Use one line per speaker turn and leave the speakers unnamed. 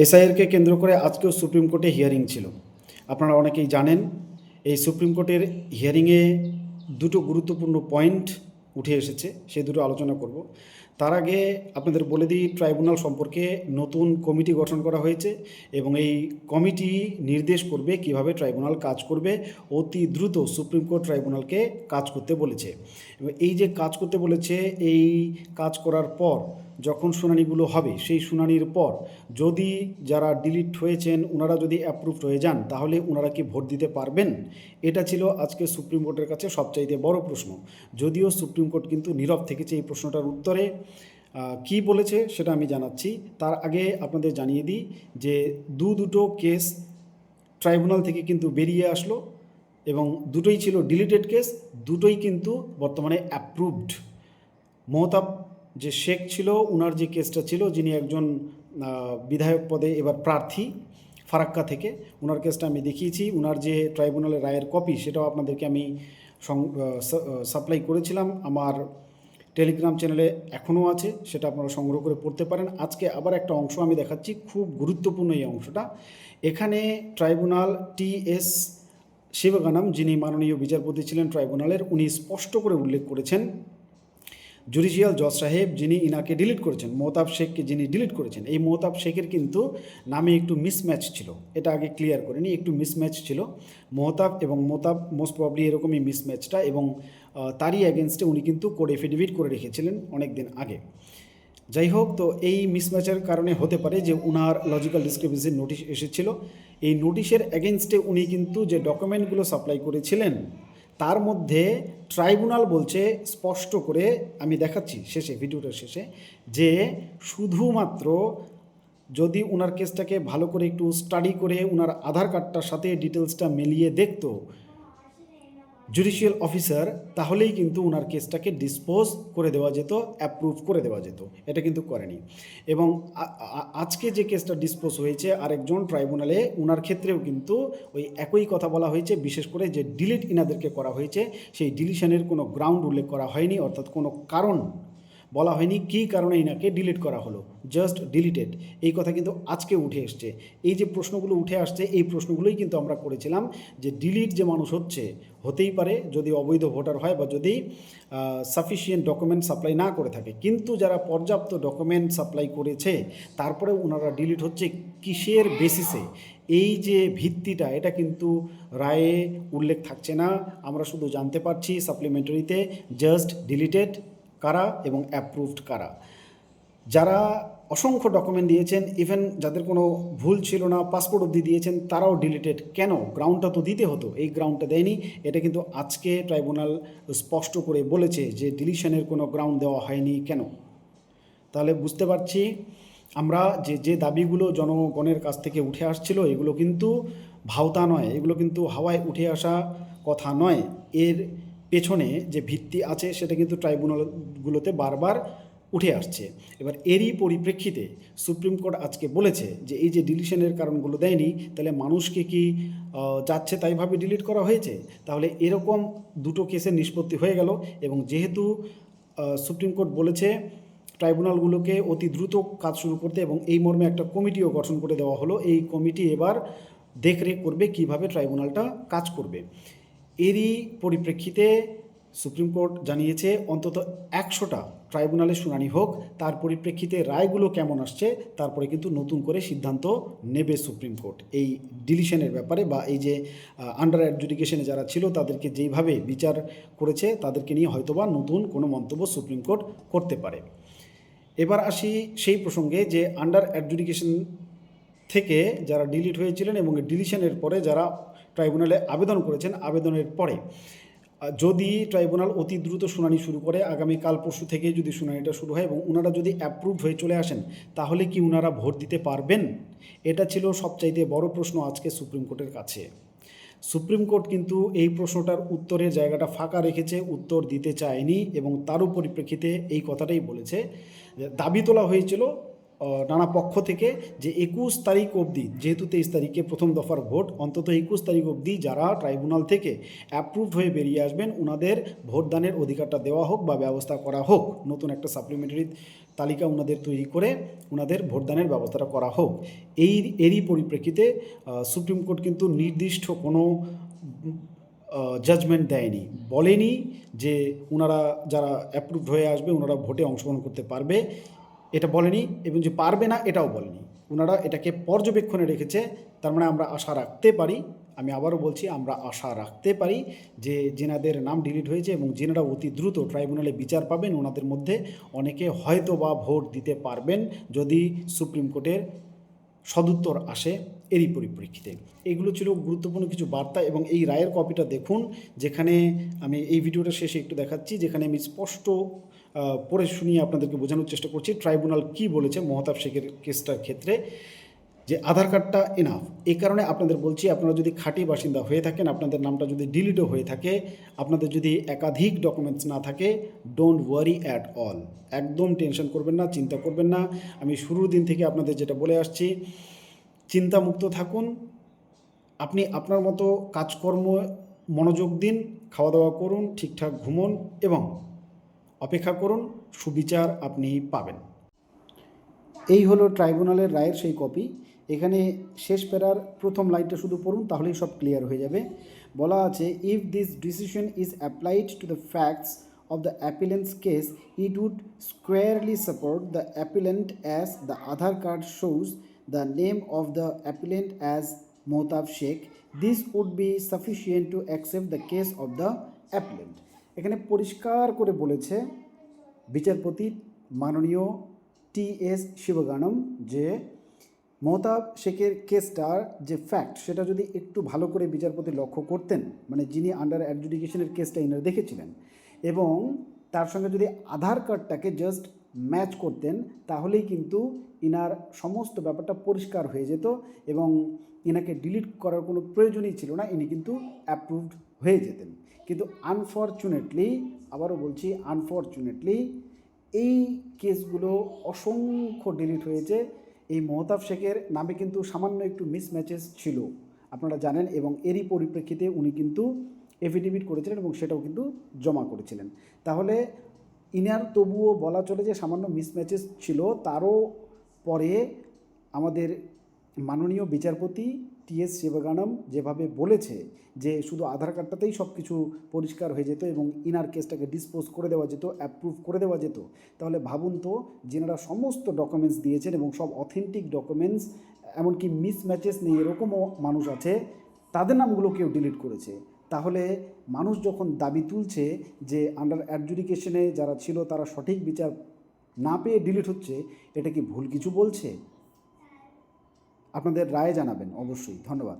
এসআইআরকে কেন্দ্র করে আজকেও সুপ্রিম কোর্টে হিয়ারিং ছিল। আপনারা অনেকেই জানেন এই সুপ্রিম কোর্টের হিয়ারিংয়ে দুটো গুরুত্বপূর্ণ পয়েন্ট উঠে এসেছে, সেই দুটো আলোচনা করব। তার আগে আপনাদের বলে দিই, ট্রাইব্যুনাল সম্পর্কে নতুন কমিটি গঠন করা হয়েছে এবং এই কমিটি নির্দেশ করবে কিভাবে ট্রাইব্যুনাল কাজ করবে। অতি দ্রুত সুপ্রিম কোর্ট ট্রাইব্যুনালকে কাজ করতে বলেছে এবং এই যে কাজ করতে বলেছে, এই কাজ করার পর যখন শুনানিগুলো হবে, সেই শুনানির পর যদি যারা ডিলিট হয়েছেন ওনারা যদি অ্যাপ্রুভড হয়ে যান, তাহলে ওনারা কি ভোট দিতে পারবেন? এটা ছিল আজকে সুপ্রিম কোর্টের কাছে সবচাইতে বড় প্রশ্ন। যদিও সুপ্রিম কোর্ট কিন্তু নীরব থেকেছে এই প্রশ্নটার উত্তরে। কি বলেছে সেটা আমি জানাচ্ছি। তার আগে আপনাদের জানিয়ে দিই যে দুটো কেস ট্রাইব্যুনাল থেকে কিন্তু বেরিয়ে আসলো এবং দুটোই ছিল ডিলিটেড কেস, দুটোই কিন্তু বর্তমানে অ্যাপ্রুভড। মহতাব যে শেখ ছিল, ওনার যে কেসটা ছিল, যিনি একজন বিধায়ক পদে এবার প্রার্থী ফারাক্কা থেকে, ওনার কেসটা আমি দেখিয়েছি। ওনার যে ট্রাইব্যুনালের রায়ের কপি সেটাও আপনাদেরকে আমি সাপ্লাই করেছিলাম, আমার টেলিগ্রাম চ্যানেলে এখনও আছে, সেটা আপনারা সংগ্রহ করে পড়তে পারেন। আজকে আবার একটা অংশ আমি দেখাচ্ছি, খুব গুরুত্বপূর্ণ এই অংশটা। এখানে ট্রাইব্যুনাল টি.এস. শিবগানম, যিনি মাননীয় বিচারপতি ছিলেন ট্রাইব্যুনালের, উনি স্পষ্ট করে উল্লেখ করেছেন জুডিশিয়াল জজ সাহেব যিনি ইনাকে ডিলিট করেছেন, মহতাব শেখকে যিনি ডিলিট করেছেন, এই মহতাব শেখের কিন্তু নামে একটু মিসম্যাচ ছিল। এটা আগে ক্লিয়ার করে নিই, একটু মিসম্যাচ ছিল মহতাব এবং মোতাব, মোস্ট প্রবলি এরকমই মিসম্যাচটা, এবং তারই অ্যাগেনস্টে উনি কিন্তু কোর্ট এফিডেভিট করে রেখেছিলেন অনেক দিন আগে। যাই হোক, তো এই মিসম্যাচের কারণে হতে পারে যে উনার লজিক্যাল ডিসক্রিপেন্সির নোটিশ এসেছিল। এই নোটিশের অ্যাগেনস্টে উনি কিন্তু যে ডকুমেন্টগুলো সাপ্লাই করেছিলেন, তার মধ্যে ট্রাইব্যুনাল বলছে স্পষ্ট করে, আমি দেখাচ্ছি শেষে, ভিডিওটার শেষে, যে শুধুমাত্র যদি ওনার কেসটাকে ভালো করে একটু স্টাডি করে ওনার আধার কার্ডটার সাথে ডিটেলসটা মিলিয়ে দেখতো জুডিশিয়াল অফিসার, তাহলেই কিন্তু ওনার কেসটাকে ডিসপোজ করে দেওয়া যেত, অ্যাপ্রুভ করে দেওয়া যেত। এটা কিন্তু করেনি। এবং আজকে যে কেসটা ডিসপোজ হয়েছে আরেকজন ট্রাইব্যুনালে, ওনার ক্ষেত্রেও কিন্তু ওই একই কথা বলা হয়েছে। বিশেষ করে যে ডিলিট ইনাদেরকে করা হয়েছে, সেই ডিলিশনের কোনো গ্রাউন্ড উল্লেখ করা হয়নি, অর্থাৎ কোনো কারণ বলা হয়নি কী কারণে ইনাকে ডিলিট করা হলো, জাস্ট ডিলিটেড। এই কথা কিন্তু আজকে উঠে এসছে। এই যে প্রশ্নগুলো উঠে আসছে, এই প্রশ্নগুলোই কিন্তু আমরা করেছিলাম যে ডিলিট যে মানুষ হতেই পারে যদি অবৈধ ভোটার হয় বা যদি সাফিসিয়েন্ট ডকুমেন্ট সাপ্লাই না করে থাকে, কিন্তু যারা পর্যাপ্ত ডকুমেন্ট সাপ্লাই করেছে তারপরে ওনারা ডিলিট হচ্ছে কিসের বেসিসে, এই যে ভিত্তিটা, এটা কিন্তু রায়ে উল্লেখ থাকছে না। আমরা শুধু জানতে পারছি সাপ্লিমেন্টারিতে জাস্ট ডিলিটেড কারা এবং অ্যাপ্রুভড কারা। যারা অসংখ্য ডকুমেন্ট দিয়েছেন, ইভেন যাদের কোনো ভুল ছিল না, পাসপোর্ট অবধি দিয়েছেন, তারাও ডিলিটেড। কেন? গ্রাউন্ডটা তো দিতে হতো, এই গ্রাউন্ডটা দেয়নি। এটা কিন্তু আজকে ট্রাইব্যুনাল স্পষ্ট করে বলেছে যে ডিলিশনের কোনো গ্রাউন্ড দেওয়া হয়নি কেন। তাহলে বুঝতে পারছি আমরা যে দাবিগুলো জনগণের কাছ থেকে উঠে আসছিল, এগুলো কিন্তু ভাওতা নয়, এগুলো কিন্তু হাওয়ায় উঠে আসা কথা নয়। এর পেছনে যে ভিত্তি আছে সেটা কিন্তু ট্রাইব্যুনালগুলোতে বারবার উঠে আসছে। এবার এরই পরিপ্রেক্ষিতে সুপ্রিম কোর্ট আজকে বলেছে যে এই যে ডিলিশনের কারণগুলো দেয়নি, তাহলে মানুষকে কি যাচ্ছে তাইভাবে ডিলিট করা হয়েছে? তাহলে এরকম দুটো কেসের নিষ্পত্তি হয়ে গেল। এবং যেহেতু সুপ্রিম কোর্ট বলেছে ট্রাইব্যুনালগুলোকে অতি দ্রুত কাজ শুরু করতে, এবং এই মর্মে একটা কমিটিও গঠন করে দেওয়া হলো, এই কমিটি এবার দেখরেখ করবে কিভাবে ট্রাইব্যুনালটা কাজ করবে। এরই পরিপ্রেক্ষিতে সুপ্রিম কোর্ট জানিয়েছে অন্তত 100টা ট্রাইব্যুনালে শুনানি হোক, তার পরিপ্রেক্ষিতে রায়গুলো কেমন আসছে তারপরে কিন্তু নতুন করে সিদ্ধান্ত নেবে সুপ্রিম কোর্ট এই ডিলিশনের ব্যাপারে, বা এই যে আন্ডার অ্যাডজুডিকেশনে যারা ছিল তাদেরকে যেইভাবে বিচার করেছে তাদেরকে নিয়ে হয়তোবা নতুন কোনো মন্তব্য সুপ্রিম কোর্ট করতে পারে। এবার আসি সেই প্রসঙ্গে যে আন্ডার অ্যাডজুডিকেশন থেকে যারা ডিলিট হয়েছিলেন এবং ডিলিশনের পরে যারা ট্রাইব্যুনালে আবেদন করেছেন, আবেদনের পরে যদি ট্রাইব্যুনাল অতি দ্রুত শুনানি শুরু করে, আগামী কাল পরশু থেকেই যদি শুনানিটা শুরু হয় এবং ওনারা যদি অ্যাপ্রুভড হয়ে চলে আসেন, তাহলে কি ওনারা ভোট দিতে পারবেন? এটা ছিল সবচাইতে বড় প্রশ্ন আজকে সুপ্রিম কোর্টের কাছে। সুপ্রিম কোর্ট কিন্তু এই প্রশ্নটার উত্তরের জায়গাটা ফাঁকা রেখেছে, উত্তর দিতে চায়নি, এবং তারও পরিপ্রেক্ষিতে এই কথাটাই বলেছে। দাবি তোলা হয়েছিল নানা পক্ষ থেকে যে 21 তারিখ অবধি, যেহেতু 23 তারিখে প্রথম দফার ভোট, অন্তত 21 তারিখ অবধি যারা ট্রাইব্যুনাল থেকে অ্যাপ্রুভড হয়ে বেরিয়ে আসবেন ওনাদের ভোটদানের অধিকারটা দেওয়া হোক বা ব্যবস্থা করা হোক, নতুন একটা সাপ্লিমেন্টারি তালিকা ওনাদের তৈরি করে ওনাদের ভোটদানের ব্যবস্থাটা করা হোক। এরই পরিপ্রেক্ষিতে সুপ্রিম কোর্ট কিন্তু নির্দিষ্ট কোনো জাজমেন্ট দেয়নি, বলেনি যে ওনারা যারা অ্যাপ্রুভড হয়ে আসবে ওনারা ভোটে অংশগ্রহণ করতে পারবে, এটা বলেনি, এবং যে পারবে না এটাও বলেনি। ওনারা এটাকে পর্যবেক্ষণে রেখেছে। তার মানে আমরা আশা রাখতে পারি, আমি আবারও বলছি, আমরা আশা রাখতে পারি যে যেনাদের নাম ডিলিট হয়েছে এবং যেনারা অতি দ্রুত ট্রাইব্যুনালে বিচার পাবেন ওনাদের মধ্যে অনেকে হয়তো বা ভোট দিতে পারবেন যদি সুপ্রিম কোর্টের সদুত্তর আসে। এরই পরিপ্রেক্ষিতে এগুলো ছিল গুরুত্বপূর্ণ কিছু বার্তা, এবং এই রায়ের কপিটা দেখুন, যেখানে আমি এই ভিডিওটা শেষে একটু দেখাচ্ছি, যেখানে আমি স্পষ্ট পড়ে শুনিয়ে আপনাদেরকে বোঝানোর চেষ্টা করছি ট্রাইব্যুনাল কী বলেছে মহতাব শেখের কেসটার ক্ষেত্রে, যে আধার কার্ডটা এনাফ। এই কারণে আপনাদের বলছি, আপনারা যদি খাঁটি বাসিন্দা হয়ে থাকেন, আপনাদের নামটা যদি ডিলিটও হয়ে থাকে, আপনাদের যদি একাধিক ডকুমেন্টস না থাকে, ডোন্ট ওয়ারি অ্যাট অল, একদম টেনশন করবেন না, চিন্তা করবেন না। আমি শুরুর দিন থেকে আপনাদের যেটা বলে আসছি, চিন্তামুক্ত থাকুন, আপনি আপনার মতো কাজকর্ম মনোযোগ দিন, খাওয়া দাওয়া করুন, ঠিকঠাক ঘুমন এবং অপেক্ষা করুন, সুবিচার আপনি পাবেন। এই হলো ট্রাইব্যুনালের রায়ের সেই কপি। এখানে শেষ প্যারার প্রথম লাইনটা শুধু পড়ুন, তাহলেই সব ক্লিয়ার হয়ে যাবে। বলা আছে, if this decision is applied to the facts of the appellant's case, it would squarely support the appellant as the Aadhaar card shows the name of the appellant as Mohtab Sheikh. This would be sufficient to accept the case of the appellant. এখানে পরিষ্কার করে বলেছে বিচারপতি মাননীয় T.S.. Sivagnanam যে মহতাব শেখের কেসটার যে fact সেটা যদি একটু ভালো করে বিচারপতি লক্ষ্য করতেন, মানে যিনি আন্ডার অ্যাডজুডিকেশনের কেসটা ইনারা দেখেছিলেন, এবং তার সঙ্গে যদি আধার কার্ডটাকে জাস্ট ম্যাচ করতেন, তাহলেই কিন্তু ইনার সমস্ত ব্যাপারটা পরিষ্কার হয়ে যেত এবং ইনাকে ডিলিট করার কোনো প্রয়োজনই ছিল না, ইনি কিন্তু অ্যাপ্রুভড হয়ে যেতেন। কিন্তু আনফরচুনেটলি, আবারও বলছি আনফরচুনেটলি, এই কেসগুলো অসংখ্য ডিলিট হয়েছে। এই মহতাব শেখের নামে কিন্তু সামান্য একটু মিসম্যাচেস ছিল, আপনারা জানেন, এবং এরই পরিপ্রেক্ষিতে উনি কিন্তু এফিডেভিট করেছিলেন এবং সেটাও কিন্তু জমা করেছিলেন। তাহলে ইনার তবুও বলা চলে যে সামান্য মিসম্যাচেস ছিল, তারও পরে আমাদের মাননীয় বিচারপতি টি.এস. শিবগানম যেভাবে বলেছে যে শুধু আধার কার্ডটাতেই সব কিছু পরিষ্কার হয়ে যেত এবং ইনার কেসটাকে ডিসপোজ করে দেওয়া যেত, অ্যাপ্রুভ করে দেওয়া যেত, তাহলে ভাবুন তো, যেনারা সমস্ত ডকুমেন্টস দিয়েছেন এবং সব অথেন্টিক ডকুমেন্টস, এমনকি মিসম্যাচেস নেই এরকমও মানুষ আছে, তাদের নামগুলো কেউ ডিলিট করেছে। তাহলে মানুষ যখন দাবি তুলছে যে আন্ডার অ্যাডজুডিকেশনে যারা ছিল তারা সঠিক বিচার না পেয়ে ডিলিট হচ্ছে, এটা কি ভুল কিছু বলছে? আপনাদের রায় জানাবেন অবশ্যই। ধন্যবাদ।